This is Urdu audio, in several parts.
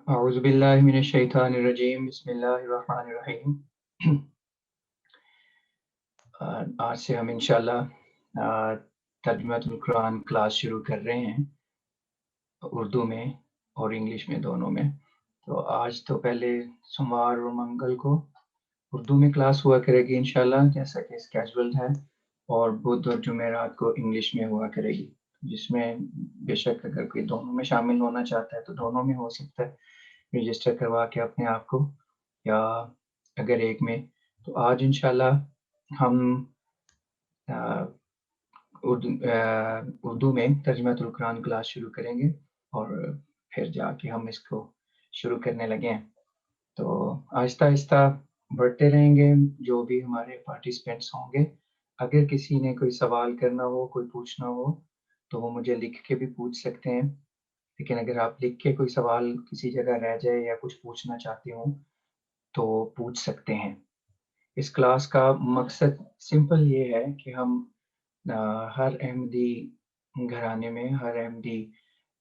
اعوذ باللہ من الشیطان الرجیم بسم اللہ الرحمن الرحیم۔ آج سے ہم انشاءاللہ ترجمۃ القرآن کلاس شروع کر رہے ہیں، اردو میں اور انگلش میں دونوں میں۔ تو آج تو پہلے سوموار اور منگل کو اردو میں کلاس ہوا کرے گی انشاءاللہ، جیسا کہ اسکیجول ہے، اور بدھ اور جمعرات کو انگلش میں ہوا کرے گی، جس میں بے شک اگر کوئی دونوں میں شامل ہونا چاہتا ہے تو دونوں میں ہو سکتا ہے، رجسٹر کروا کے اپنے آپ کو، یا اگر ایک میں۔ تو آج انشاءاللہ ہم اردو میں ترجمۃ القرآن کلاس شروع کریں گے، اور پھر جا کے ہم اس کو شروع کرنے لگے ہیں۔ تو آہستہ آہستہ بڑھتے رہیں گے، جو بھی ہمارے پارٹیسپینٹس ہوں گے۔ اگر کسی نے کوئی سوال کرنا ہو، کوئی پوچھنا ہو، تو وہ مجھے لکھ کے بھی پوچھ سکتے ہیں، لیکن اگر آپ لکھ کے کوئی سوال کسی جگہ رہ جائے یا کچھ پوچھنا چاہتے ہوں تو پوچھ سکتے ہیں۔ اس کلاس کا مقصد سمپل یہ ہے کہ ہم ہر احمدی گھرانے میں، ہر احمدی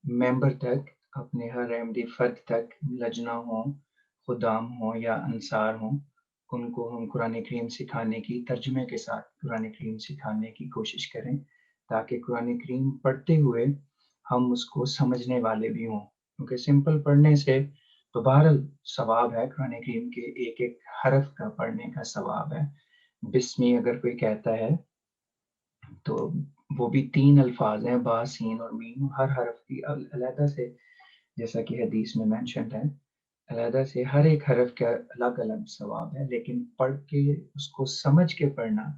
ممبر تک، اپنے ہر احمدی فرد تک، لجنہ ہوں، خدام ہوں یا انصار ہوں، ان کو ہم قرآن کریم سکھانے کی، ترجمے کے ساتھ قرآن کریم سکھانے کی کوشش کریں، تاکہ قرآن کریم پڑھتے ہوئے ہم اس کو سمجھنے والے بھی ہوں، کیونکہ سمپل پڑھنے سے تو بہرحال ثواب ہے، قرآن کریم کے ایک ایک حرف کا پڑھنے کا ثواب ہے۔ بسمی اگر کوئی کہتا ہے تو وہ بھی 3 الفاظ ہیں، با، سین اور میم، ہر حرف کی علیحدہ سے، جیسا کہ حدیث میں مینشنڈ ہے، علیحدہ سے ہر ایک حرف کا الگ الگ ثواب ہے، لیکن پڑھ کے اس کو سمجھ کے پڑھنا،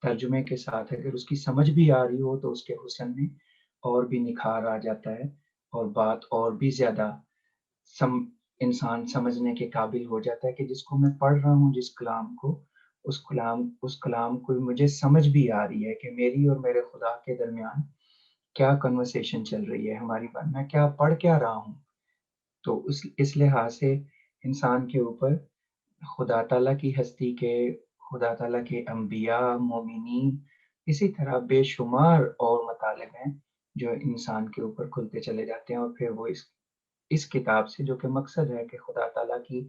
ترجمے کے ساتھ اگر اس کی سمجھ بھی آ رہی ہو تو اس کے حسن میں اور بھی نکھار آ جاتا ہے، اور بات اور بھی زیادہ انسان سمجھنے کے قابل ہو جاتا ہے کہ جس کو میں پڑھ رہا ہوں، جس کلام کو، اس کلام کو مجھے سمجھ بھی آ رہی ہے کہ میری اور میرے خدا کے درمیان کیا کنورسیشن چل رہی ہے، ہماری بات میں کیا پڑھ کیا رہا ہوں۔ تو اس لحاظ سے انسان کے اوپر خدا تعالیٰ کی ہستی کے، خدا تعالیٰ کے انبیاء، مومنین، اسی طرح بے شمار اور مطالب ہیں جو انسان کے اوپر کھلتے چلے جاتے ہیں، اور پھر وہ اس کتاب سے، جو کہ مقصد ہے کہ خدا تعالیٰ کی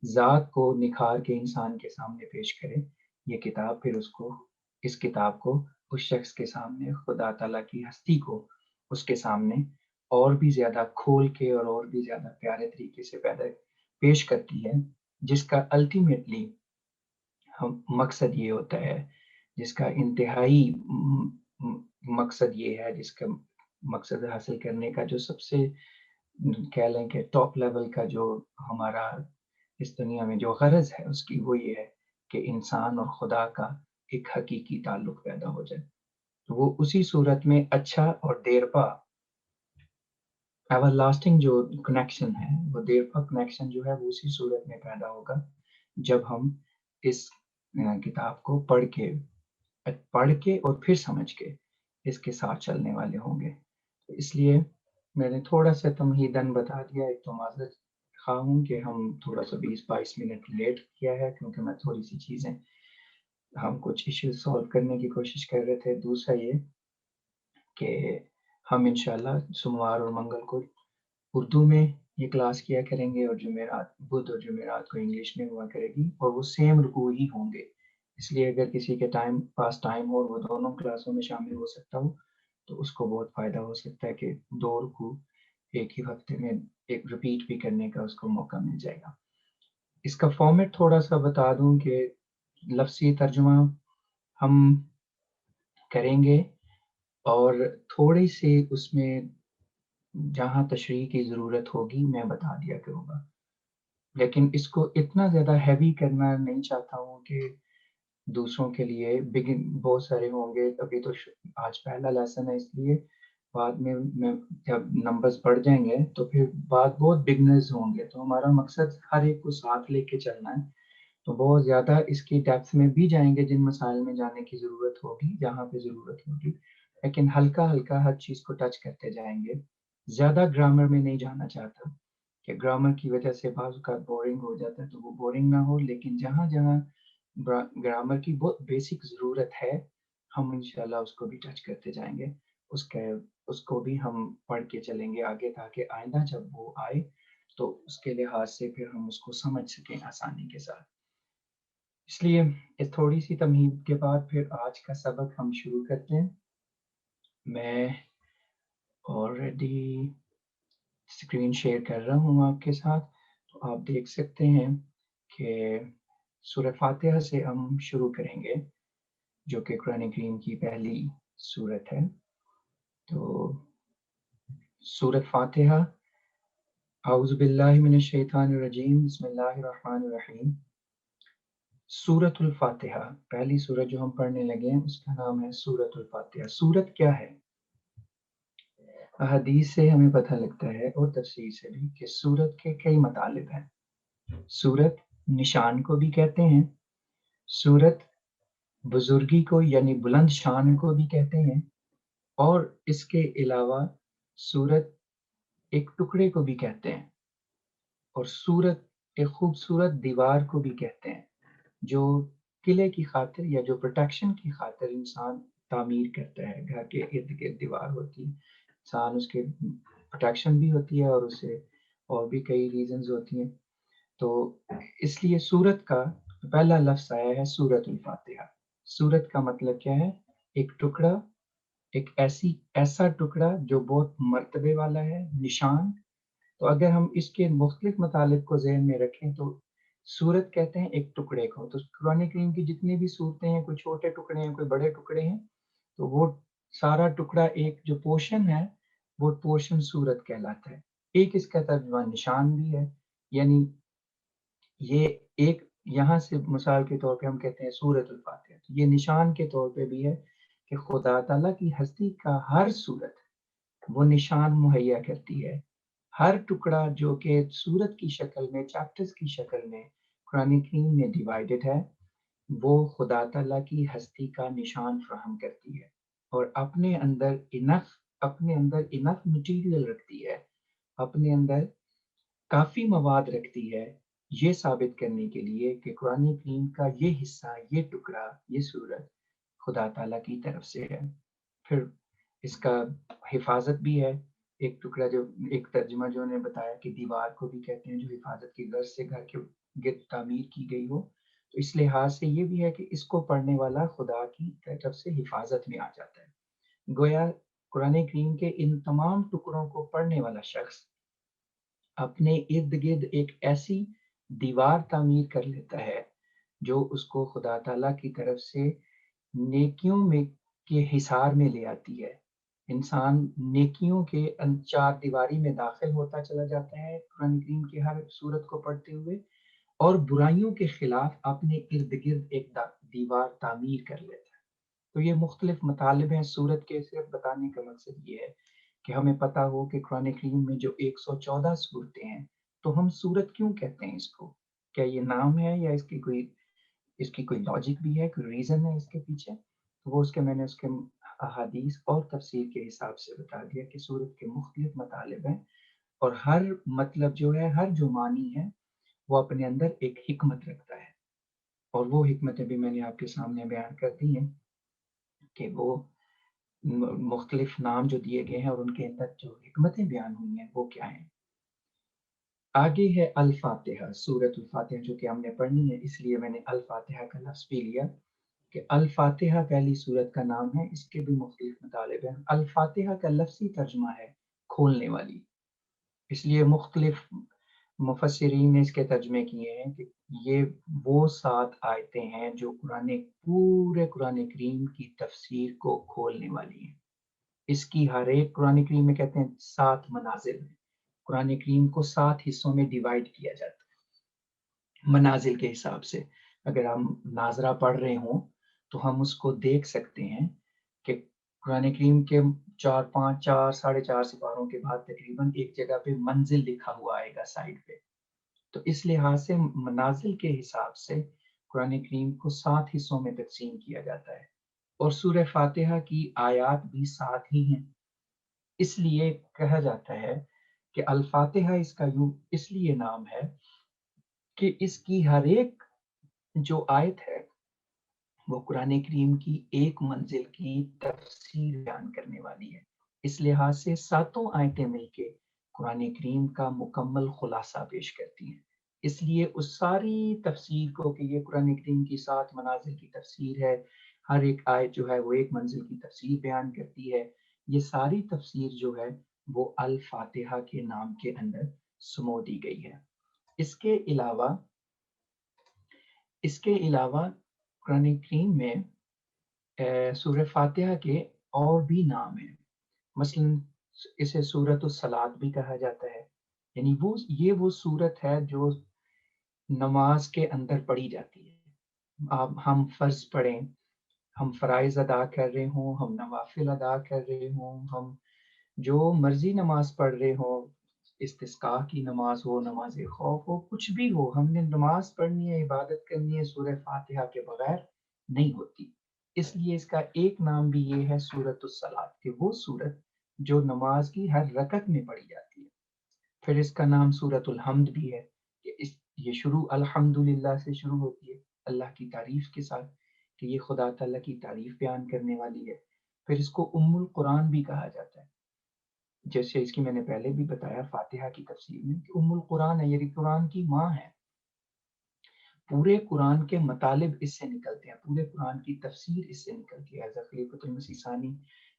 ذات کو نکھار کے انسان کے سامنے پیش کرے، یہ کتاب پھر اس کتاب کو اس شخص کے سامنے، خدا تعالیٰ کی ہستی کو اس کے سامنے اور بھی زیادہ کھول کے اور بھی زیادہ پیارے طریقے سے پیش کرتی ہے، جس کا الٹیمیٹلی مقصد یہ ہوتا ہے، جس کا انتہائی مقصد یہ ہے، جس کا مقصد حاصل کرنے کا جو سب سے کہہ لیں کہ ٹاپ لیول کا جو ہمارا اس دنیا میں جو غرض ہے اس کی، وہ یہ ہے کہ انسان اور خدا کا ایک حقیقی تعلق پیدا ہو جائے۔ تو وہ اسی صورت میں اچھا اور دیرپا ایور لاسٹنگ جو کنیکشن ہے، وہ دیرپا کنیکشن جو ہے وہ اسی صورت میں پیدا ہوگا جب ہم اس کتاب کو پڑھ کے اور پھر سمجھ کے اس کے ساتھ چلنے والے ہوں گے۔ تو اس لیے میں نے تھوڑا سا تمہیداً بتا دیا، ایک تو معذرت خواہ ہوں کہ ہم تھوڑا سا 20-22 منٹ لیٹ کیا ہے، کیونکہ میں تھوڑی سی چیزیں، ہم کچھ ایشوز سالو کرنے کی کوشش کر رہے تھے۔ دوسرا یہ کہ ہم انشاءاللہ سوموار اور منگل کو اردو میں یہ کلاس کیا کریں گے، اور بدھ اور جمعرات کو انگلش میں ہوا کرے گی، اور وہ سیم رکوع ہی ہوں گے۔ اس لیے اگر کسی کے پاس ٹائم ہو اور وہ دونوں کلاسوں میں شامل ہو سکتا ہو تو اس کو بہت فائدہ ہو سکتا ہے کہ 2 رکوع ایک ہی ہفتے میں ایک ریپیٹ بھی کرنے کا اس کو موقع مل جائے گا۔ اس کا فارمیٹ تھوڑا سا بتا دوں کہ لفظی ترجمہ ہم کریں گے، اور تھوڑی سی اس میں جہاں تشریح کی ضرورت ہوگی میں بتا دیا کروں گا، لیکن اس کو اتنا زیادہ ہیوی کرنا نہیں چاہتا ہوں کہ دوسروں کے لیے بہت سارے ہوں گے۔ ابھی تو آج پہلا لیسن ہے، اس لیے بعد میں جب نمبرز بڑھ جائیں گے تو پھر بہت بگنرز ہوں گے، تو ہمارا مقصد ہر ایک کو ساتھ لے کے چلنا ہے۔ تو بہت زیادہ اس کی ڈیپتھ میں بھی جائیں گے جن مسائل میں جانے کی ضرورت ہوگی، جہاں پہ ضرورت ہوگی، لیکن ہلکا ہلکا ہر چیز کو ٹچ کرتے جائیں گے۔ زیادہ گرامر میں نہیں جانا چاہتا کہ گرامر کی وجہ سے بعض اوقات بورنگ ہو جاتا ہے، تو وہ بورنگ نہ ہو، لیکن جہاں جہاں گرامر کی بہت بیسک ضرورت ہے ہم انشاءاللہ اس کو بھی ٹچ کرتے جائیں گے، اس کو بھی ہم پڑھ کے چلیں گے آگے، تاکہ آئندہ جب وہ آئے تو اس کے لحاظ سے پھر ہم اس کو سمجھ سکیں آسانی کے ساتھ. اس لیے اس تھوڑی سی تمہید کے بعد پھر آج کا سبق ہم شروع کرتے ہیں. میں آلریڈی اسکرین شیئر کر رہا ہوں آپ کے ساتھ، تو آپ دیکھ سکتے ہیں کہ سورہ فاتحہ سے ہم شروع کریں گے، جو کہ قرآن کریم کی پہلی سورت ہے. تو سورہ فاتحہ، اعوذ باللہ من الشیطان الرجیم، بسم اللہ الرحمن الرحیم. سورۃ الفاتحہ، پہلی سورت جو ہم پڑھنے لگے ہیں اس کا نام ہے سورۃ الفاتحہ. سورت کیا ہے؟ حدیث سے ہمیں پتہ لگتا ہے اور تفسیر سے بھی کہ سورت کے کئی مطالب ہیں. سورت نشان کو بھی کہتے ہیں، سورت بزرگی کو یعنی بلند شان کو بھی کہتے ہیں، اور اس کے علاوہ سورت ایک ٹکڑے کو بھی کہتے ہیں، اور سورت ایک خوبصورت دیوار کو بھی کہتے ہیں جو قلعے کی خاطر یا جو پروٹیکشن کی خاطر انسان تعمیر کرتا ہے. گھر کے ارد گرد دیوار ہوتی ہے، انسان اس کے پروٹیکشن بھی ہوتی ہے اور اسے اور بھی کئی ریزنز ہوتی ہیں. تو اس لیے سورت کا پہلا لفظ آیا ہے سورۃ الفاتحہ. سورت کا مطلب کیا ہے؟ ایک ٹکڑا، ایک ایسا ٹکڑا جو بہت مرتبے والا ہے، نشان. تو اگر ہم اس کے مختلف مطالب کو ذہن میں رکھیں تو سورت کہتے ہیں ایک ٹکڑے کو. تو قرآن کریم کی جتنی بھی صورتیں ہیں، کوئی چھوٹے ٹکڑے ہیں، کوئی بڑے ٹکڑے ہیں، تو وہ سارا ٹکڑا ایک جو پورشن ہے وہ پورشن سورت کہلاتا ہے. ایک اس کا ترجمہ نشان بھی ہے، یعنی یہ ایک یہاں سے مثال کے طور پہ ہم کہتے ہیں سورۃ الفاتحہ، تو یہ نشان کے طور پہ بھی ہے کہ خدا تعالیٰ کی ہستی کا ہر صورت وہ نشان مہیا کرتی ہے. ہر ٹکڑا جو کہ سورت کی شکل میں، چیپٹرز کی شکل میں قرآن کریم میں ڈیوائیڈڈ ہے، وہ خدا تعالیٰ کی ہستی کا نشان فراہم کرتی ہے، اور اپنے اندر انف مٹیریل رکھتی ہے، اپنے اندر کافی مواد رکھتی ہے یہ ثابت کرنے کے لیے کہ قرآن کریم کا یہ حصہ، یہ ٹکڑا، یہ سورت خدا تعالیٰ کی طرف سے ہے. پھر اس کا حفاظت بھی ہے. ایک ٹکڑا جو ایک ترجمہ جو نے بتایا کہ دیوار کو بھی کہتے ہیں جو حفاظت کی غرض سے گھر کے گرد تعمیر کی گئی ہو، تو اس لحاظ سے یہ بھی ہے کہ اس کو پڑھنے والا خدا کی طرف سے حفاظت میں آ جاتا ہے. گویا قرآن کریم کے ان تمام ٹکڑوں کو پڑھنے والا شخص اپنے ارد گرد ایک ایسی دیوار تعمیر کر لیتا ہے جو اس کو خدا تعالیٰ کی طرف سے نیکیوں میں کے حصار میں لے آتی ہے. انسان نیکیوں کے چار دیواری میں داخل ہوتا چلا جاتا ہے قرآن کریم کی ہر سورت کو پڑھتے ہوئے، اور برائیوں کے خلاف اپنے ارد گرد ایک دیوار تعمیر کر لیتا ہے. تو یہ مختلف مطالب ہیں سورت کے. صرف بتانے کا مقصد یہ ہے کہ ہمیں پتہ ہو کہ قرآن کریم میں جو 114 صورتیں ہیں، تو ہم سورت کیوں کہتے ہیں اس کو؟ کیا یہ نام ہے یا اس کی کوئی لاجک بھی ہے، کوئی ریزن ہے اس کے پیچھے؟ تو وہ میں نے اس کے احادیث اور تفسیر کے حساب سے بتا دیا کہ سورت کے مختلف مطالب ہیں، اور ہر مطلب جو ہے، ہر جو معنی ہے وہ اپنے اندر ایک حکمت رکھتا ہے، اور وہ حکمتیں بھی میں نے آپ کے سامنے بیان کر دی ہیں کہ وہ مختلف نام جو دیے گئے ہیں اور ان کے اندر جو حکمتیں بیان ہوئی ہیں وہ کیا ہیں. آگے ہے الفاتحہ، سورۃ الفاتحہ جو کہ ہم نے پڑھنی ہے، اس لیے میں نے الفاتحہ کا لفظ بھی لیا کہ الفاتحہ پہلی سورت کا نام ہے. اس کے بھی مختلف مطالب ہیں. الفاتحہ کا لفظی ترجمہ ہے کھولنے والی، اس لیے مختلف مفسرین نے اس کے ترجمے کیے ہیں کہ یہ وہ 7 آیتیں ہیں جو پورے قرآن کریم کی تفسیر کو کھولنے والی ہیں. اس کی ہر ایک قرآن کریم میں کہتے ہیں 7 منازل ہیں. قرآن کریم کو 7 حصوں میں ڈیوائیڈ کیا جاتا ہے منازل کے حساب سے. اگر ہم ناظرہ پڑھ رہے ہوں تو ہم اس کو دیکھ سکتے ہیں کہ قرآن کریم کے 4 سپاروں کے بعد تقریباً ایک جگہ پہ منزل لکھا ہوا آئے گا سائڈ پہ. تو اس لحاظ سے منازل کے حساب سے قرآن کریم کو 7 حصوں میں تقسیم کیا جاتا ہے، اور سورہ فاتحہ کی آیات بھی 7 ہی ہیں. اس لیے کہا جاتا ہے کہ الفاتحہ اس کا اس لیے نام ہے کہ اس کی ہر ایک جو آیت ہے وہ قرآن کریم کی ایک منزل کی تفسیر بیان کرنے والی ہے. اس لحاظ سے 7 آیتیں مل کے قرآن کریم کا مکمل خلاصہ پیش کرتی ہیں. اس لیے اس ساری تفسیر کو کہ یہ قرآن کریم کی 7 منازل کی تفسیر ہے، ہر ایک آیت جو ہے وہ ایک منزل کی تفسیر بیان کرتی ہے، یہ ساری تفسیر جو ہے وہ الفاتحہ کے نام کے اندر سمو دی گئی ہے. اس کے علاوہ قرآن کریم میں سورہ فاتحہ کے اور بھی نام ہیں. مثلا اسے سورۃ الصلاۃ بھی کہا جاتا ہے، یعنی وہ سورت ہے جو نماز کے اندر پڑھی جاتی ہے. ہم فرض پڑھیں، ہم فرائض ادا کر رہے ہوں، ہم نوافل ادا کر رہے ہوں، ہم جو مرضی نماز پڑھ رہے ہوں، استسقاء کی نماز ہو، نماز خوف ہو، کچھ بھی ہو، ہم نے نماز پڑھنی ہے، عبادت کرنی ہے، سورہ فاتحہ کے بغیر نہیں ہوتی. اس لیے اس کا ایک نام بھی یہ ہے سورۃ الصلاۃ، کہ وہ سورت جو نماز کی ہر رکعت میں پڑھی جاتی ہے. پھر اس کا نام سورۃ الحمد بھی ہے کہ یہ شروع الحمدللہ سے شروع ہوتی ہے، اللہ کی تعریف کے ساتھ، کہ یہ خدا تعالیٰ کی تعریف بیان کرنے والی ہے. پھر اس کو ام القرآن بھی کہا جاتا ہے، جیسے اس کی میں نے پہلے بھی بتایا فاتحہ کی تفسیر میں کہ ام القرآن ہے، یعنی قرآن کی ماں ہے. پورے قرآن کے مطالب اس سے نکلتے ہیں، پورے قرآن کی تفسیر اس سے نکلتی ہے. حضرت خلیفۃ المسیح ثانی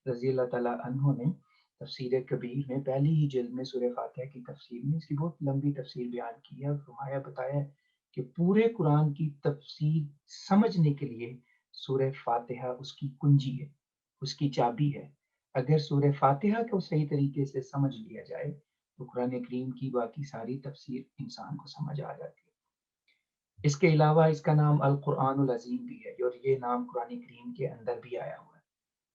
رضی اللہ تعالیٰ عنہ نے تفسیر کبیر میں پہلی ہی جلد میں سورہ فاتحہ کی تفسیر میں اس کی بہت لمبی تفسیر بیان کی ہے، اور فرمایا بتایا کہ پورے قرآن کی تفسیر سمجھنے کے لیے سورہ فاتحہ اس کی کنجی ہے، اس کی چابی ہے. اگر سورہ فاتحہ کو صحیح طریقے سے سمجھ لیا جائے تو قرآن کریم کی باقی ساری تفسیر انسان کو سمجھ آ جاتی ہے. اس کے علاوہ اس کا نام القرآن العظیم بھی ہے، اور یہ نام قرآن کریم کے اندر بھی آیا ہوا ہے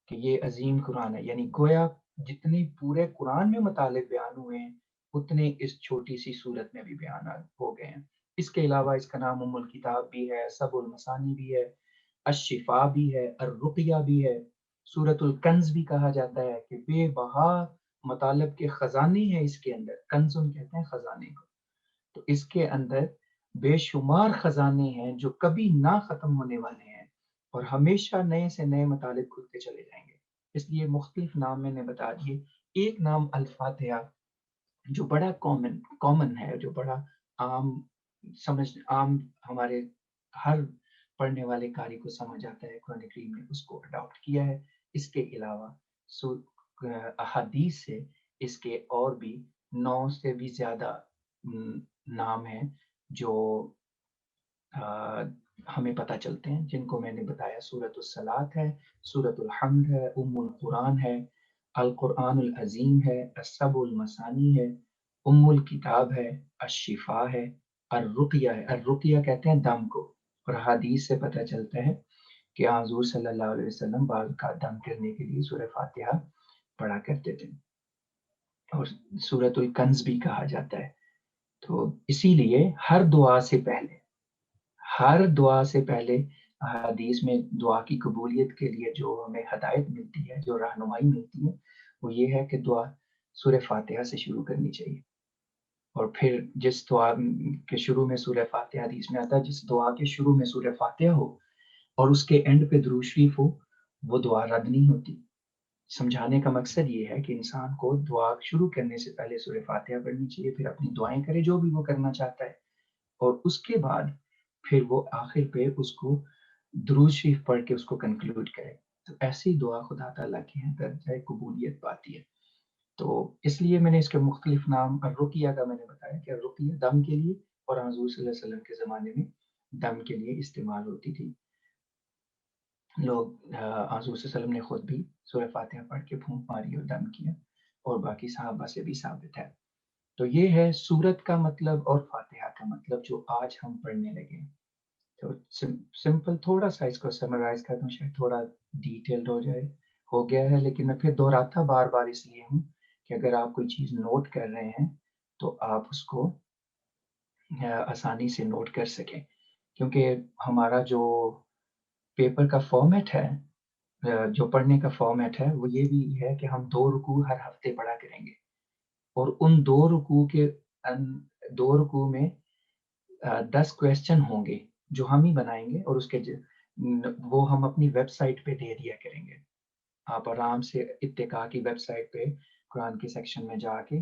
کہ یہ عظیم قرآن ہے. یعنی گویا جتنے پورے قرآن میں مطالب بیان ہوئے ہیں اتنے اس چھوٹی سی صورت میں بھی بیان ہو گئے ہیں. اس کے علاوہ اس کا نام ام الکتاب بھی ہے، سب المثانی بھی ہے، الشفا بھی ہے، الرقیہ بھی ہے، سورۃ الکنز بھی کہا جاتا ہے کہ بے بہا مطالب کے خزانے ہیں اس کے اندر. کنزن کہتے ہیں خزانے کو. تو اس کے اندر بے شمار خزانے ہیں جو کبھی نہ ختم ہونے والے ہیں، اور ہمیشہ نئے سے نئے مطالب کھلتے چلے جائیں گے. اس لیے مختلف نام میں نے بتا دیے. ایک نام الفاتحہ جو بڑا کامن ہے، جو بڑا عام ہمارے ہر پڑھنے والے قاری کو سمجھ آتا ہے، قرآن کریم نے اس کو اڈاپٹ کیا ہے. اس کے علاوہ احادیث سے اس کے اور بھی 9 سے بھی زیادہ نام ہیں جو ہمیں پتہ چلتے ہیں، جن کو میں نے بتایا. سورۃ الصلاۃ ہے، سورۃ الحمد ہے، ام القرآن ہے، القرآن العظیم ہے، السبع المثانی ہے، ام الکتاب ہے، الشفا ہے، الرقیہ ہے. الرقیہ کہتے ہیں دم کو، اور حدیث سے پتہ چلتا ہے کہ حضور صلی اللہ علیہ وسلم بعض کا دم کرنے کے لیے سورہ فاتحہ پڑھا کرتے تھے. اور سورۃ الکنز بھی کہا جاتا ہے. تو اسی لیے ہر دعا سے پہلے حدیث میں دعا کی قبولیت کے لیے جو ہمیں ہدایت ملتی ہے، جو رہنمائی ملتی ہے، وہ یہ ہے کہ دعا سورہ فاتحہ سے شروع کرنی چاہیے. اور پھر جس دعا کے شروع میں سورہ فاتحہ، حدیث میں آتا ہے جس دعا کے شروع میں سورہ فاتحہ ہو اور اس کے اینڈ پہ درود شریف ہو، وہ دعا رد نہیں ہوتی. سمجھانے کا مقصد یہ ہے کہ انسان کو دعا شروع کرنے سے پہلے سورہ فاتحہ پڑھنی چاہیے، پھر اپنی دعائیں کرے جو بھی وہ کرنا چاہتا ہے، اور اس کے بعد پھر وہ آخر پہ اس کو درود شریف پڑھ کے اس کو کنکلوڈ کرے. تو ایسی دعا خدا تعالیٰ کے ہیں درجہ قبولیت پاتی ہے. تو اس لیے میں نے اس کے مختلف نام، الرقیہ کا میں نے بتایا کہ الرقیہ دم کے لیے، اور حضور صلی اللہ علیہ وسلم کے زمانے میں دم کے لیے استعمال ہوتی تھی. لوگ حضور صلی اللہ علیہ وسلم نے خود بھی سورہ فاتحہ پڑھ کے پھونک ماری اور دم کیا، اور باقی صحابہ سے بھی ثابت ہے. تو یہ ہے سورت کا مطلب اور فاتحہ کا مطلب جو آج ہم پڑھنے لگے. تو سمپل تھوڑا سا اس کو سمرائز کر دوں، شاید تھوڑا ڈیٹیلڈ ہو گیا ہے، لیکن میں پھر دہراتا بار بار اس لیے ہوں کہ اگر آپ کوئی چیز نوٹ کر رہے ہیں تو آپ اس کو آسانی سے نوٹ کر سکیں. کیونکہ ہمارا جو پیپر کا فارمیٹ ہے، جو پڑھنے کا فارمیٹ ہے، وہ یہ بھی ہے کہ ہم 2 رکوع ہر ہفتے پڑھا کریں گے، اور ان 2 رکوع میں 10 کویسچن ہوں گے جو ہم ہی بنائیں گے، اور اس کے وہ ہم اپنی ویب سائٹ پہ دے دیا کریں گے. آپ آرام سے اتقاء کی ویب سائٹ پہ قرآن کے سیکشن میں جا کے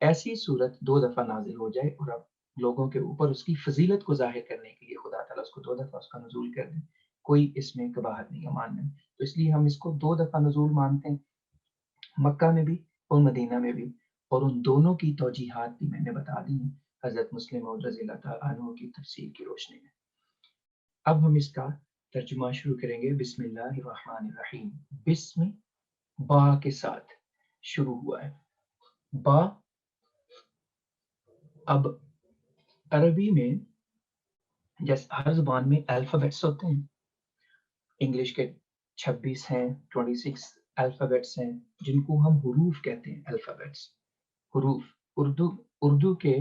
ایسی صورت 2 دفعہ نازل ہو جائے اور اب لوگوں کے اوپر اس کی فضیلت کو ظاہر کرنے کے لیے خدا تعالیٰ اس کو 2 دفعہ اس کا نزول کر دے، کوئی اس میں قباحت نہیں ہے ماننے میں۔ تو اس لیے ہم اس کو 2 دفعہ نزول مانتے ہیں، مکہ میں بھی اور مدینہ میں بھی، اور ان دونوں کی توجیحات بھی میں نے بتا دی ہیں حضرت مسلم موعود رضی اللہ تعالیٰ عنہ کی تفسیر کی روشنی میں۔ اب ہم اس کا ترجمہ شروع کریں گے۔ بسم اللہ الرحمن الرحیم۔ بسم با کے ساتھ شروع ہوا ہے۔ با اب عربی میں جیسے ہر زبان میں الفابیٹس ہوتے ہیں، انگلش کے 26 ہیں، 26 الفابیٹس ہیں جن کو ہم حروف کہتے ہیں۔ الفابیٹس حروف اردو کے،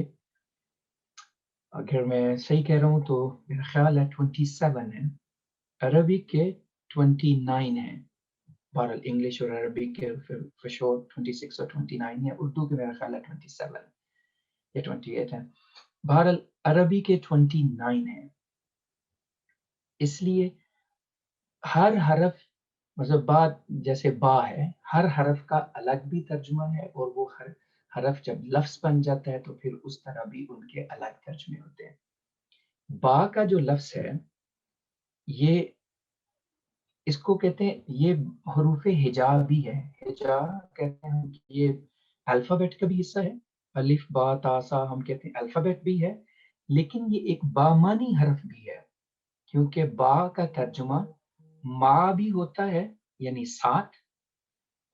اگر میں صحیح کہہ رہا ہوں تو میرا خیال ہے 27 ہیں، عربی کے 29 ہیں، بہرحال انگلش اور عربی کے فشور 26 اور 29 ہیں، اردو کے میرا خیال ہے 27 یا 28 ہیں، بہرحال عربی کے 29 ہیں۔ اس لیے ہر حرف مطلب با جیسے با ہے، ہر حرف کا الگ بھی ترجمہ ہے، اور وہ ہر حرف جب لفظ بن جاتا ہے تو پھر اس طرح بھی ان کے الگ ترجمے ہوتے ہیں۔ با کا جو لفظ ہے یہ اس کو کہتے ہیں، یہ حروف ہجا بھی ہے۔ ہجا کہتے ہیں کہ یہ الفابیٹ کا بھی حصہ ہے، الف با تا سا ہم کہتے ہیں الفابیٹ بھی ہے، لیکن یہ ایک بامانی حرف بھی ہے، کیونکہ با کا ترجمہ ما بھی ہوتا ہے یعنی ساتھ،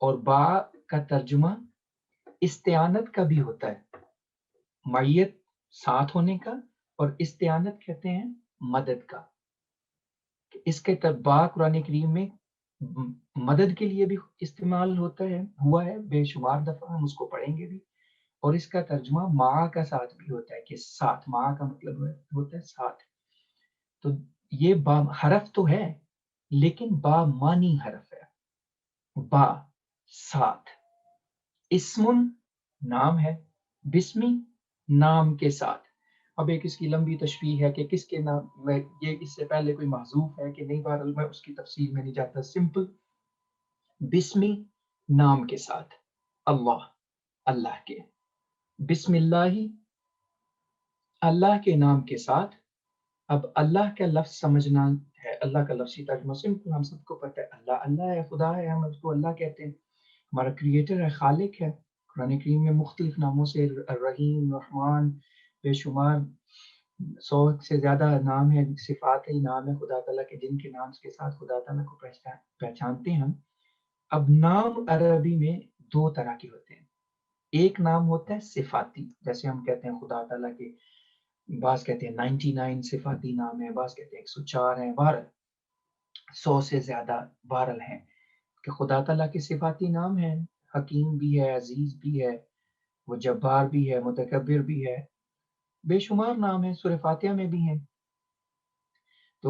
اور با کا ترجمہ استعانت کا بھی ہوتا ہے، معیت ساتھ ہونے کا، اور استعانت کہتے ہیں مدد کا۔ اس کے با قرآن کریم میں مدد کے لیے بھی استعمال ہوتا ہے، ہوا ہے بے شمار دفعہ، ہم اس کو پڑھیں گے بھی، اور اس کا ترجمہ ماں کا ساتھ بھی ہوتا ہے کہ ساتھ، ماں کا مطلب ہوتا ہے ساتھ۔ تو یہ با حرف تو ہے لیکن با مانی حرف ہے، با ساتھ۔ اسمن نام ہے، بسمی نام کے ساتھ۔ اب ایک اس کی لمبی تشریح ہے کہ کس کے نام میں، یہ اس سے پہلے کوئی محذوف ہے کہ نہیں، بہرحال میں اس کی تفصیل میں نہیں جاتا، سمپل بسمی نام کے ساتھ، اللہ اللہ کے، بسم اللہ اللہ کے نام کے ساتھ۔ اب اللہ کا لفظ سمجھنا ہے، اللہ کا لفظی ترجمہ سمپل ہم سب کو پتہ ہے، اللہ اللہ ہے، خدا ہے، ہم اس کو اللہ کہتے ہیں، ہمارا کریٹر ہے، خالق ہے۔ قرآن کریم میں مختلف ناموں سے الرحیم، رحمان، بے شمار 100 سے زیادہ نام ہے، صفات ہی نام ہے خدا تعالیٰ کے، جن کے نام کے ساتھ خدا تعالیٰ کو پہچانتے ہیں ہم۔ اب نام عربی میں 2 طرح کے ہوتے ہیں، ایک نام ہوتا ہے صفاتی، جیسے ہم کہتے ہیں خدا تعالیٰ کے، بعض کہتے ہیں 99 صفاتی نام ہے، بعض کہتے ہیں 104 ہیں، بہرحال 100 سے زیادہ بہرحال ہیں کہ خدا تعالیٰ کے صفاتی نام ہیں، حکیم بھی ہے، عزیز بھی ہے، وہ جبار بھی ہے، متکبر بھی ہے، بے شمار نام ہیں، سورہ فاتحہ میں بھی ہیں۔ تو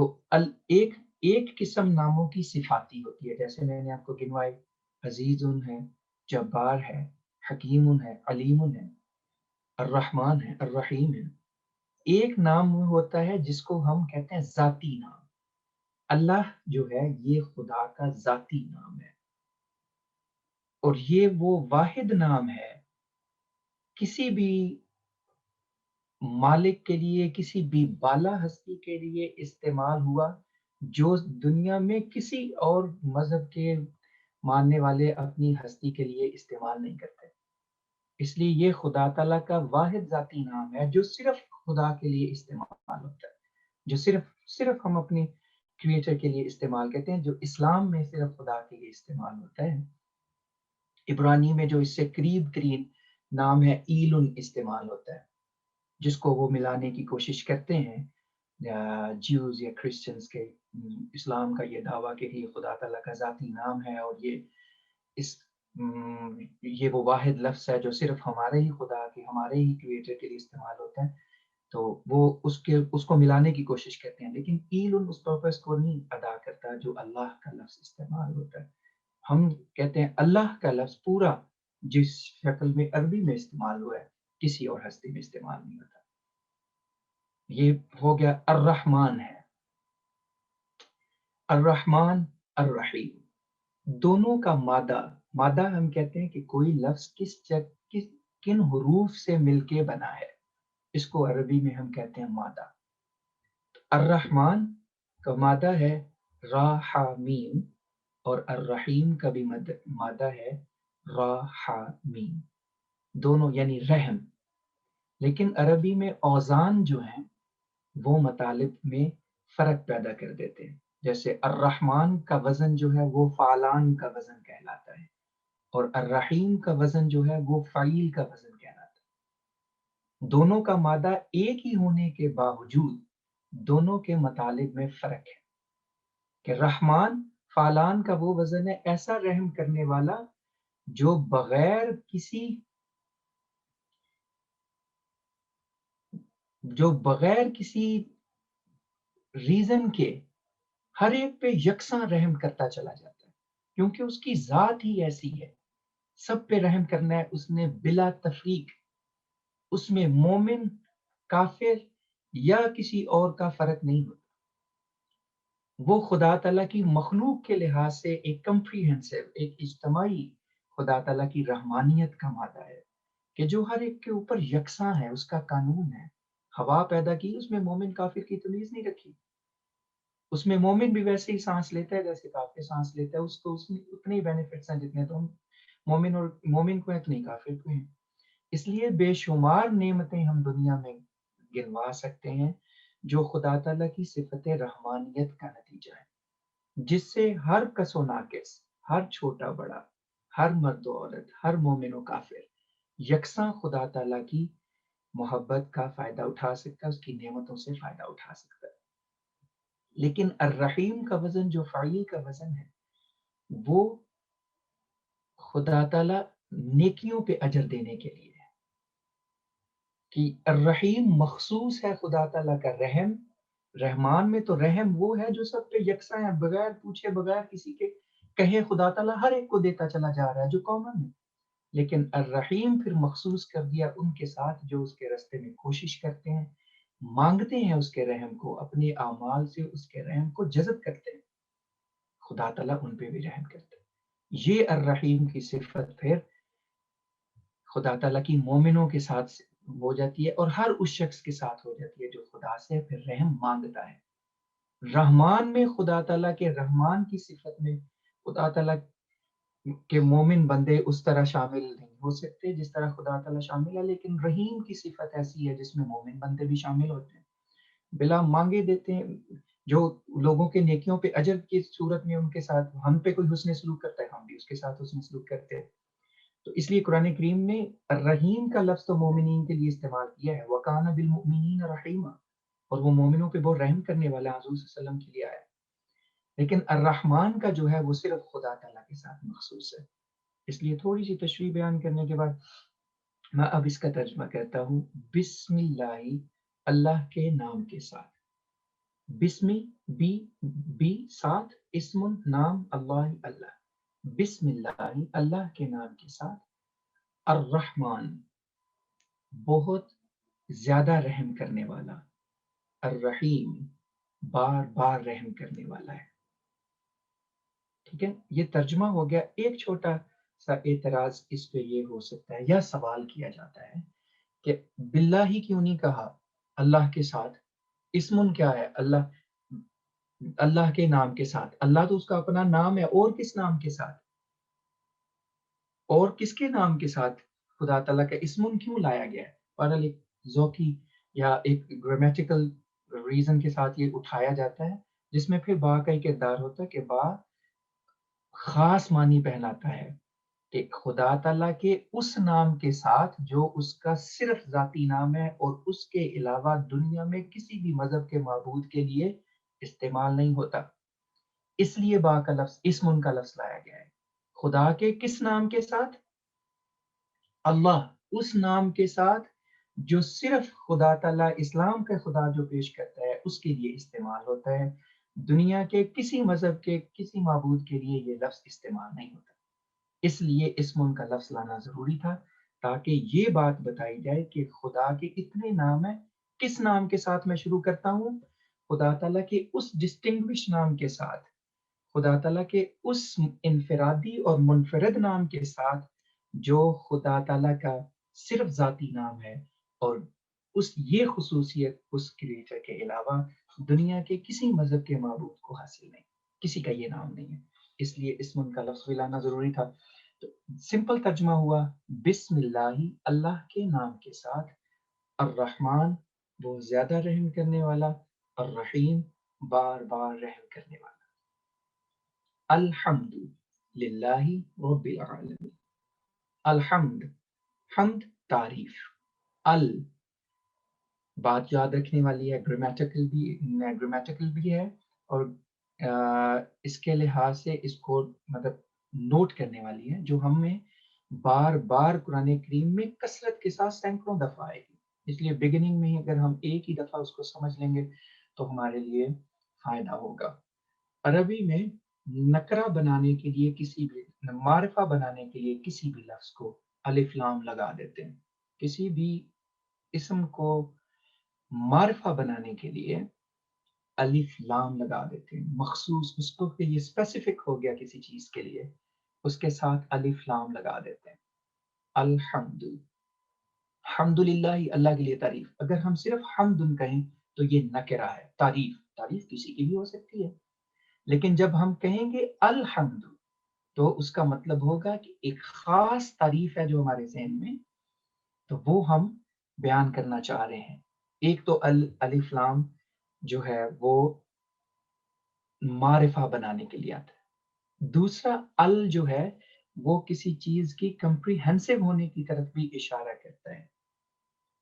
ایک قسم ناموں کی صفاتی ہوتی ہے، جیسے میں نے آپ کو گنوائے، عزیز ہے، جبار ہے، حکیم ہے، علیم ہے، الرحمن ہے، الرحیم ہے۔ ایک نام ہوتا ہے جس کو ہم کہتے ہیں ذاتی نام، اللہ جو ہے یہ خدا کا ذاتی نام ہے، اور یہ وہ واحد نام ہے کسی بھی مالک کے لیے، کسی بھی بالا ہستی کے لیے استعمال ہوا جو دنیا میں کسی اور مذہب کے ماننے والے اپنی ہستی کے لیے استعمال نہیں کرتے۔ اس لیے یہ خدا تعالیٰ کا واحد ذاتی نام ہے جو صرف خدا کے لیے استعمال ہوتا ہے، جو صرف ہم اپنے کریٹر کے لیے استعمال کرتے ہیں، جو اسلام میں صرف خدا کے لیے استعمال ہوتا ہے۔ عبرانی میں جو اس سے قریب ترین نام ہے ایلن استعمال ہوتا ہے، جس کو وہ ملانے کی کوشش کرتے ہیں جیوز یا کرسچنز کے، اسلام کا یہ دعویٰ کہ یہ خدا تعالیٰ کا ذاتی نام ہے، اور یہ وہ واحد لفظ ہے جو صرف ہمارے ہی خدا کے، ہمارے ہی کریٹر کے لیے استعمال ہوتا ہے، تو وہ اس کو ملانے کی کوشش کرتے ہیں، لیکن ایلن اس پرپس کو نہیں ادا کرتا جو اللہ کا لفظ استعمال ہوتا ہے۔ ہم کہتے ہیں اللہ کا لفظ پورا جس شکل میں عربی میں استعمال ہوا ہے کسی اور ہستی میں استعمال نہیں ہوتا۔ یہ ہو گیا الرحمن ہے، الرحمن الرحیم، دونوں کا مادہ ہم کہتے ہیں کہ کوئی لفظ کس کن حروف سے مل کے بنا ہے، اس کو عربی میں ہم کہتے ہیں مادہ۔ الرحمن کا مادہ ہے را ح میم، اور الرحیم کا بھی مادہ ہے را ح میم، دونوں یعنی رحم۔ لیکن عربی میں اوزان جو ہیں وہ مطالب میں فرق پیدا کر دیتے ہیں، جیسے الرحمن کا وزن جو ہے وہ فعلان کا وزن کہلاتا ہے، اور الرحیم کا وزن جو ہے وہ فعیل کا وزن کہلاتا ہے۔ دونوں کا مادہ ایک ہی ہونے کے باوجود دونوں کے مطالب میں فرق ہے، کہ رحمان فعلان کا وہ وزن ہے ایسا رحم کرنے والا جو بغیر کسی ریزن کے ہر ایک پہ یکساں رحم کرتا چلا جاتا ہے، کیونکہ اس کی ذات ہی ایسی ہے، سب پہ رحم کرنا ہے اس نے بلا تفریق۔ اس میں مومن، کافر یا کسی اور کا فرق نہیں ہوتا۔ وہ خدا تعالیٰ کی مخلوق کے لحاظ سے ایک کمپریہنسو، ایک اجتماعی خدا تعالیٰ کی رحمانیت کا مادہ ہے، کہ جو ہر ایک کے اوپر یکساں ہے، اس کا قانون ہے۔ ہوا پیدا کی، اس میں مومن کافر کی تمیز نہیں رکھی، اس میں مومن بھی ویسے ہی سانس لیتا ہے جیسے کافر سانس لیتا ہے، اس کو اس میں اتنے ہی بینیفٹس ہیں جتنے تو مومن کو اتنے ہی کافر کو ہیں۔ اس لیے بے شمار نعمتیں ہم دنیا میں گنوا سکتے ہیں جو خدا تعالیٰ کی صفت رحمانیت کا نتیجہ ہے، جس سے ہر کس و ناقص، ہر چھوٹا بڑا، ہر مرد و عورت، ہر مومن و کافر یکساں خدا تعالیٰ کی محبت کا فائدہ اٹھا سکتا ہے، اس کی نعمتوں سے فائدہ اٹھا سکتا ہے۔ لیکن الرحیم کا وزن جو فعیل کا وزن ہے، وہ خدا تعالیٰ نیکیوں پہ اجر دینے کے لیے ہے، کہ الرحیم مخصوص ہے خدا تعالیٰ کا رحم۔ رحمان میں تو رحم وہ ہے جو سب پہ یکساں ہے، بغیر پوچھے، بغیر کسی کے کہے خدا تعالیٰ ہر ایک کو دیتا چلا جا رہا ہے، جو کامن ہے۔ لیکن الرحیم پھر مخصوص کر دیا ان کے ساتھ جو اس کے رستے میں کوشش کرتے ہیں، مانگتے ہیں اس کے رحم کو، اپنے اعمال سے اس کے رحم کو جذب کرتے ہیں، خدا تعالیٰ ان پہ بھی رحم کرتے ہیں۔ یہ الرحیم کی صفت پھر خدا تعالیٰ کی مومنوں کے ساتھ ہو جاتی ہے، اور ہر اس شخص کے ساتھ ہو جاتی ہے جو خدا سے پھر رحم مانگتا ہے۔ رحمان میں خدا تعالیٰ کے رحمان کی صفت میں خدا تعالیٰ کے مومن بندے اس طرح شامل نہیں ہو سکتے جس طرح خدا تعالیٰ شامل ہے، لیکن رحیم کی صفت ایسی ہے جس میں مومن بندے بھی شامل ہوتے ہیں، بلا مانگے دیتے ہیں۔ جو لوگوں کے نیکیوں پہ اجر کی صورت میں ان کے ساتھ ہم پہ کوئی حسن سلوک کرتا ہے، ہم بھی اس کے ساتھ حسن سلوک کرتے ہیں۔ تو اس لیے قرآن کریم نے الرحیم کا لفظ تو مومنین کے لیے استعمال کیا ہے، وَكَانَ بِالْمُؤْمِنِينَ رَحِيمًا، اور وہ مومنوں پہ بہت رحم کرنے والا حضور صلی اللہ علیہ وسلم کے لیے آیا۔ لیکن الرحمن کا جو ہے وہ صرف خدا تعالیٰ کے ساتھ مخصوص ہے۔ اس لیے تھوڑی سی تشریح بیان کرنے کے بعد میں اب اس کا ترجمہ کرتا ہوں۔ بسم اللہ، اللہ کے نام کے ساتھ۔ بسمی، بی ساتھ، اسم نام، اللہ اللہ، بسم اللہ اللہ کے نام کے ساتھ، الرحمن بہت زیادہ رحم کرنے والا، الرحیم بار بار رحم کرنے والا ہے۔ ٹھیک ہے، یہ ترجمہ ہو گیا۔ ایک چھوٹا سا اعتراض اس پہ یہ ہو سکتا ہے یا سوال کیا جاتا ہے کہ باللہ کیوں نہیں کہا اللہ کے ساتھ؟ اسمن کیا ہے؟ اللہ کے نام کے ساتھ۔ اللہ تو اس کا اپنا نام ہے، اور کس نام کے ساتھ؟ اور کس کے نام کے ساتھ خدا تعالیٰ کا اسمن کیوں لایا گیا ہے؟ بہرحال ایک ذوقی یا ایک گرامیٹیکل ریزن کے ساتھ یہ اٹھایا جاتا ہے، جس میں پھر با کا ہی کردار ہوتا ہے کہ با خاص معنی پہناتا ہے کہ خدا تعالیٰ کے اس نام کے ساتھ جو اس کا صرف ذاتی نام ہے، اور اس کے علاوہ دنیا میں کسی بھی مذہب کے معبود کے لیے استعمال نہیں ہوتا۔ اس لیے با کا لفظ، اسم کا لفظ لایا گیا ہے۔ خدا کے کس نام کے ساتھ؟ اللہ اس نام کے ساتھ جو صرف خدا تعالیٰ، اسلام کا خدا جو پیش کرتا ہے اس کے لیے استعمال ہوتا ہے، دنیا کے کسی مذہب کے کسی معبود کے لیے یہ لفظ استعمال نہیں ہوتا۔ اس لیے اسم کا لفظ لانا ضروری تھا، تاکہ یہ بات بتائی جائے کہ خدا کے اتنے نام ہیں، کس نام کے ساتھ میں شروع کرتا ہوں؟ خدا تعالیٰ کے اس ڈسٹنگوش نام کے ساتھ، خدا تعالیٰ کے اس انفرادی اور منفرد نام کے ساتھ جو خدا تعالیٰ کا صرف ذاتی نام ہے، اور یہ خصوصیت اس کریٹر کے علاوہ دنیا کے کسی مذہب کے معبود کو حاصل نہیں، کسی کا یہ نام نہیں ہے، اس لیے اسم کا لفظ بھی لانا ضروری تھا۔ تو سمپل ترجمہ ہوا بسم اللہ، اللہ کے نام کے ساتھ، الرحمن وہ زیادہ رحم کرنے والا، الرحیم بار بار رحم کرنے والا۔ الحمد للہ رب العالمین، الحمد حمد تعریف، ال بات یاد رکھنے والی ہے، گرامیٹیکل بھی ہے، اور اس کے لحاظ سے اس کو مطلب نوٹ کرنے والی ہے، جو ہمیں بار بار قرآن کریم میں کثرت کے ساتھ سینکڑوں دفعہ آئے گی، اس لیے بگننگ میں اگر ہم ایک ہی دفعہ اس کو سمجھ لیں گے تو ہمارے لیے فائدہ ہوگا۔ عربی میں نکرہ بنانے کے لیے کسی بھی معرفہ بنانے کے لیے کسی بھی لفظ کو الف لام لگا دیتے ہیں، کسی بھی اسم کو معرفہ بنانے کے لیے الف لام لگا دیتے ہیں، مخصوص اس کو کہ یہ اسپیسیفک ہو گیا کسی چیز کے لیے، اس کے ساتھ الف لام لگا دیتے ہیں۔ الحمد، حمد للہ اللہ کے لیے تعریف، اگر ہم صرف حمد کہیں تو یہ نکرہ ہے، تعریف کسی کی بھی ہو سکتی ہے، لیکن جب ہم کہیں گے الحمد تو اس کا مطلب ہوگا کہ ایک خاص تعریف ہے جو ہمارے ذہن میں، تو وہ ہم بیان کرنا چاہ رہے ہیں۔ ایک تو الف لام جو ہے وہ معرفہ بنانے کے لیے آتا ہے، دوسرا ال جو ہے وہ کسی چیز کی کمپریہنسو ہونے کی طرف بھی اشارہ کرتا ہے۔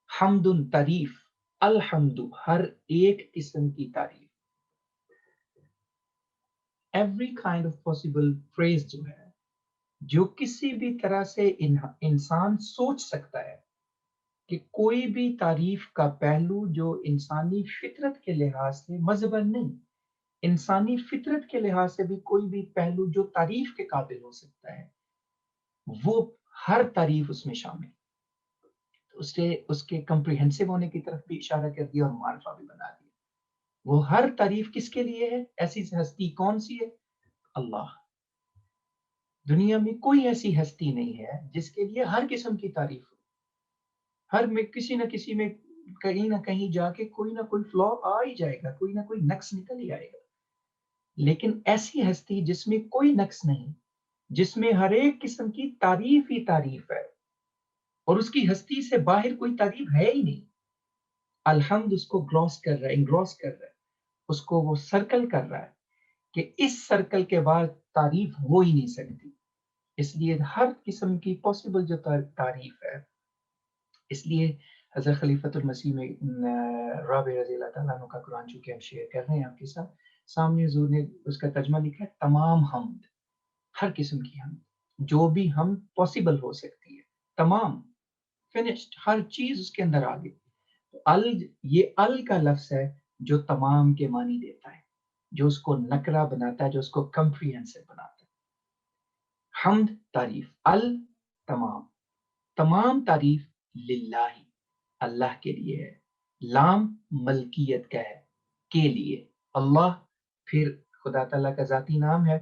حمد تعریف، الحمد ہر ایک قسم کی تعریف، every kind of possible phrase جو ہے، جو کسی بھی طرح سے انسان سوچ سکتا ہے کہ کوئی بھی تعریف کا پہلو جو انسانی فطرت کے لحاظ سے مذہباً نہیں، انسانی فطرت کے لحاظ سے بھی کوئی بھی پہلو جو تعریف کے قابل ہو سکتا ہے، وہ ہر تعریف اس میں شامل، اس کے کمپریہنسو ہونے کی طرف بھی اشارہ کر دیا اور معرفہ بھی بنا دیا۔ وہ ہر تعریف کس کے لیے ہے؟ ایسی ہستی کون سی ہے؟ اللہ۔ دنیا میں کوئی ایسی ہستی نہیں ہے جس کے لیے ہر قسم کی تعریف ہو، ہر میں کسی نہ کسی میں کہیں نہ کہیں جا کے کوئی نہ کوئی فلا آ ہی جائے گا، کوئی نہ کوئی نقص نکل ہی آئے گا، لیکن ایسی ہستی جس میں کوئی نقص نہیں، جس میں ہر ایک قسم کی تعریف ہی تعریف ہے، اور اس کی ہستی سے باہر کوئی تعریف ہے ہی نہیں، الحمد اس کو انگراس کر رہا ہے، اس کو وہ سرکل کر رہا ہے کہ اس سرکل کے بعد تعریف ہو ہی نہیں سکتی، اس لیے ہر قسم کی پاسبل جو تعریف ہے، اس لیے حضرت خلیفۃ المسیح میں رابع رضی اللہ تعالیٰ عنہ کا قرآن چونکہ ہم شیئر کر رہے ہیں آپ کے ساتھ، سامنے حضور نے اس کا ترجمہ لکھا ہے تمام حمد، ہر قسم کی حمد جو بھی ہم پاسبل ہو سکتی ہے، تمام فنشڈ ہر چیز اس کے اندر آ گئی۔ یہ ال کا لفظ ہے جو تمام کے معنی دیتا ہے، جو اس کو نکرہ بناتا ہے، جو اس کو کمپریہنسو بناتا ہے۔ حمد تعریف، ال تمام تعریف للہ اللہ کے لیے ہے، لام ملکیت کا ہے، کے لیے، اللہ پھر خدا تعالیٰ کا ذاتی نام ہے،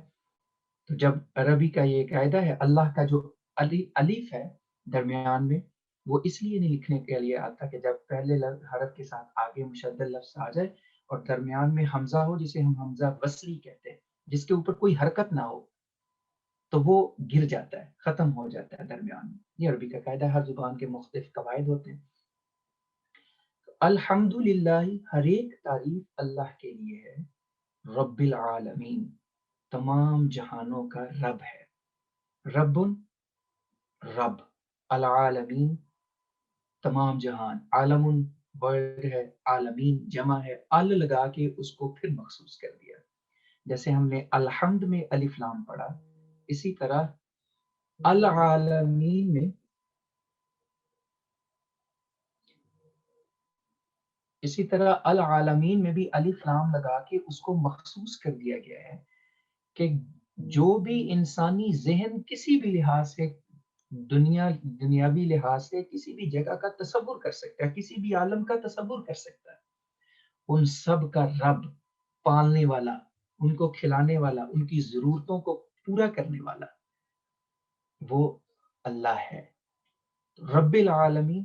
تو جب عربی کا یہ قاعدہ ہے اللہ کا جو الف ہے درمیان میں، وہ اس لیے نہیں لکھنے کے لیے آتا کہ جب پہلے حرف کے ساتھ آگے مشدد لفظ آ جائے اور درمیان میں حمزہ ہو، جسے ہم حمزہ وصلی کہتے ہیں، جس کے اوپر کوئی حرکت نہ ہو، تو وہ گر جاتا ہے، ختم ہو جاتا ہے درمیان میں۔ یہ عربی کا قاعدہ، ہر زبان کے مختلف قواعد ہوتے ہیں۔ الحمدللہ ہر ایک تعریف اللہ کے لیے ہے، رب العالمین تمام جہانوں کا رب ہے، رب العالمین تمام جہان، عالم ورڈ ہے، عالمین جمع ہے، ال لگا کے اس کو پھر مخصوص کر دیا، جیسے ہم نے الحمد میں الف لام پڑھا، اسی طرح العالمین میں بھی الف لام لگا کے اس کو مخصوص کر دیا گیا ہے کہ جو بھی انسانی ذہن کسی بھی لحاظ سے دنیاوی لحاظ سے کسی بھی جگہ کا تصور کر سکتا ہے، کسی بھی عالم کا تصور کر سکتا ہے، ان سب کا رب، پالنے والا، ان کو کھلانے والا، ان کی ضرورتوں کو پورا کرنے والا وہ اللہ ہے۔ رب العالمین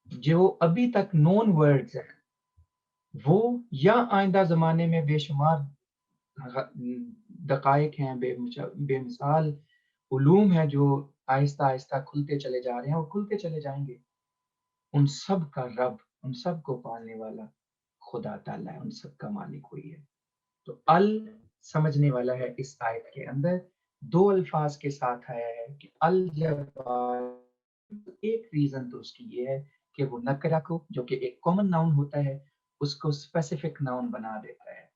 جو ابھی تک نون ورڈز ہیں وہ یا آئندہ زمانے میں بے شمار دقائق ہیں، بے مثال علوم ہیں جو آہستہ آہستہ کھلتے چلے جا رہے ہیں اور کھلتے چلے جائیں گے، ان سب کا رب، ان سب کو پالنے والا خدا تعالیٰ ہے، ان سب کا مالک وہی ہے۔ تو ال سمجھنے والا ہے اس آیت کے اندر دو الفاظ کے ساتھ آیا ہے کہ ال جب ایک ریزن تو اس کی یہ ہے کہ وہ نکرہ کو جو کہ ایک کامن ناؤن ہوتا ہے اس کو اسپیسیفک ناؤن بنا دیتا ہے،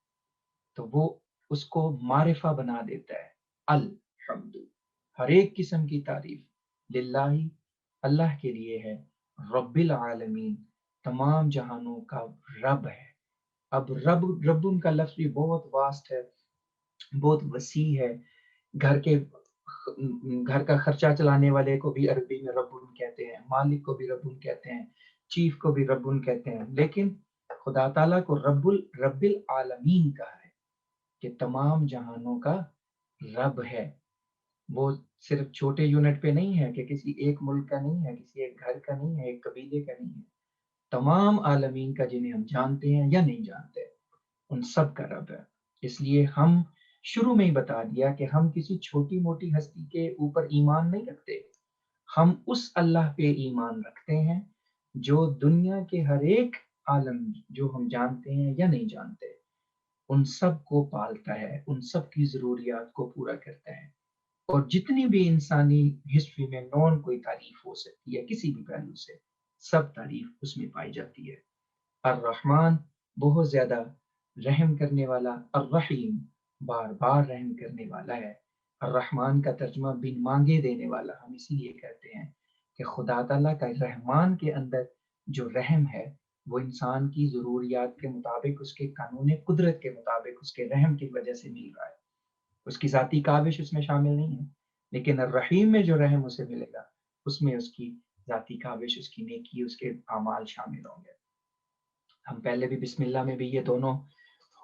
تو وہ اس کو معرفہ بنا دیتا ہے۔ الحمد، ہر ایک قسم کی تعریف للہ، اللہ کے لیے ہے، رب العالمین، تمام جہانوں کا رب ہے۔ اب رب ان کا لفظ بھی بہت واسٹ ہے، بہت وسیع ہے۔ گھر کا خرچہ چلانے والے کو بھی عربی میں ربن کہتے ہیں، مالک کو بھی ربن کہتے ہیں، چیف کو بھی ربن کہتے ہیں، لیکن خدا تعالیٰ کو رب العالمین کہا ہے کہ تمام جہانوں کا رب ہے۔ وہ صرف چھوٹے یونٹ پہ نہیں ہے کہ کسی ایک ملک کا نہیں ہے، کسی ایک گھر کا نہیں ہے، ایک قبیلے کا نہیں ہے، تمام عالمین کا، جنہیں ہم جانتے ہیں یا نہیں جانتے، ان سب کا رب ہے۔ اس لیے ہم شروع میں ہی بتا دیا کہ ہم کسی چھوٹی موٹی ہستی کے اوپر ایمان نہیں رکھتے، ہم اس اللہ پہ ایمان رکھتے ہیں جو دنیا کے ہر ایک عالم جو ہم جانتے ہیں یا نہیں جانتے ان سب کو پالتا ہے، ان سب کی ضروریات کو پورا کرتا ہے، اور جتنی بھی انسانی ہسٹری میں نون کوئی تعریف ہو سکتی ہے کسی بھی پہلو سے، سب تعریف اس میں پائی جاتی ہے۔ الرحمن بہت زیادہ رحم کرنے والا، الرحیم بار بار رحم کرنے والا ہے۔ الرحمن کا ترجمہ بن مانگے دینے والا ہم اسی لیے کہتے ہیں کہ خدا تعالیٰ کا رحمان کے اندر جو رحم ہے وہ انسان کی ضروریات کے مطابق، اس کے قانون قدرت کے مطابق، اس کے رحم کی وجہ سے مل رہا ہے، اس کی ذاتی کاوش اس میں شامل نہیں ہے، لیکن الرحیم میں جو رحم اسے ملے گا اس میں اس کی ذاتی کاوش، اس کی نیکی، اس کے اعمال شامل ہوں گے۔ ہم پہلے بھی بسم اللہ میں بھی یہ دونوں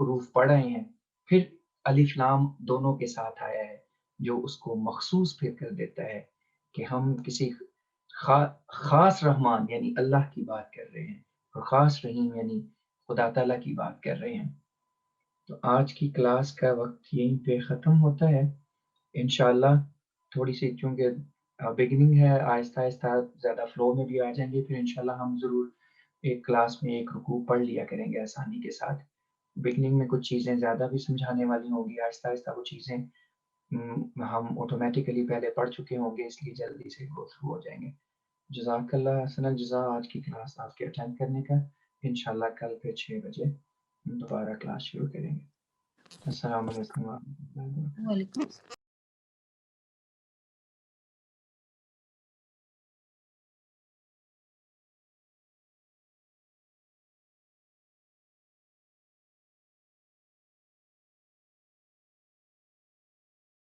حروف پڑھ رہے ہیں، پھر الف لام دونوں کے ساتھ آیا ہے جو اس کو مخصوص پھر کر دیتا ہے کہ ہم کسی خاص رحمان یعنی اللہ کی بات کر رہے ہیں، اور خاص رحیم یعنی خدا تعالیٰ کی بات کر رہے ہیں۔ تو آج کی کلاس کا وقت یہیں پہ ختم ہوتا ہے انشاءاللہ۔ تھوڑی سی چونکہ بگننگ ہے، آہستہ آہستہ زیادہ فلو میں بھی آ جائیں گے، پھر انشاءاللہ ہم ضرور ایک کلاس میں ایک رکوع پڑھ لیا کریں گے آسانی کے ساتھ۔ بگننگ میں کچھ چیزیں زیادہ بھی سمجھانے والی ہوں گی، آہستہ آہستہ وہ چیزیں ہم آٹومیٹیکلی پہلے پڑھ چکے ہوں گے، اس لیے جلدی سے گو تھرو ہو جائیں گے۔ جزاک اللہ حسن الجزا آج کی کلاس آپ کے اٹینڈ کرنے کا۔ انشاءاللہ کل پھر 6 بجے دوبارہ کلاس شروع کریں گے۔ السلام علیکم ورحمۃ اللہ وبرکاتہ۔ وعلیکم